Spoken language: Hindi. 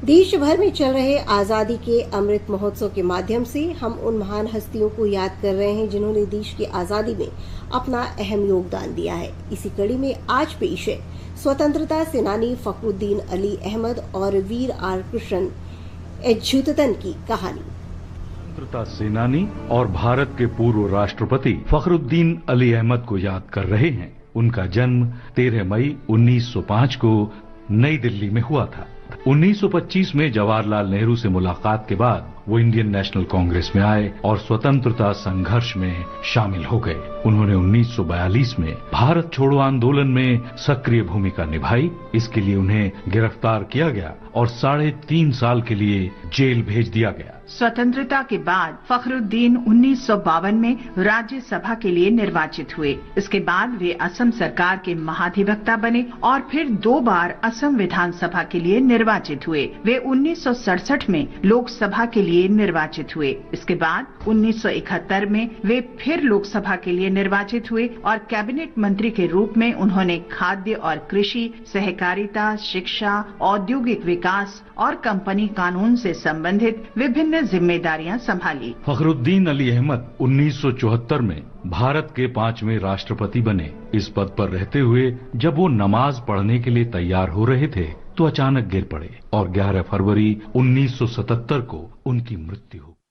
देश भर में चल रहे आजादी के अमृत महोत्सव के माध्यम से हम उन महान हस्तियों को याद कर रहे हैं जिन्होंने देश की आजादी में अपना अहम योगदान दिया है। इसी कड़ी में आज पेश है स्वतंत्रता सेनानी फखरुद्दीन अली अहमद और वीर आर कृष्ण अच्युतन की कहानी। स्वतंत्रता सेनानी और भारत के पूर्व राष्ट्रपति फखरुद्दीन अली अहमद को याद कर रहे हैं। उनका जन्म 13 मई 1905 को नई दिल्ली में हुआ था। 1925 में जवाहरलाल नेहरू से मुलाकात के बाद वो इंडियन नेशनल कांग्रेस में आए और स्वतंत्रता संघर्ष में शामिल हो गए। उन्होंने 1942 में भारत छोड़ो आंदोलन में सक्रिय भूमिका निभाई। इसके लिए उन्हें गिरफ्तार किया गया और 3.5 साल के लिए जेल भेज दिया गया। स्वतंत्रता के बाद फखरुद्दीन 1952 में राज्यसभा के लिए निर्वाचित हुए। इसके बाद वे असम सरकार के महाधिवक्ता बने और फिर 2 बार असम विधानसभा के लिए निर्वाचित हुए। वे 1967 में लोकसभा के लिए निर्वाचित हुए। इसके बाद 1971 में वे फिर लोकसभा के लिए निर्वाचित हुए और कैबिनेट मंत्री के रूप में उन्होंने खाद्य और कृषि, सहकारिता, शिक्षा, औद्योगिक विकास और कंपनी कानून से संबंधित विभिन्न जिम्मेदारियां संभाली। फखरुद्दीन अली अहमद 1974 में भारत के 5वें राष्ट्रपति बने। इस पद पर रहते हुए जब वो नमाज पढ़ने के लिए तैयार हो रहे थे तो अचानक गिर पड़े और 11 फरवरी 1977 को उनकी मृत्यु हो गई।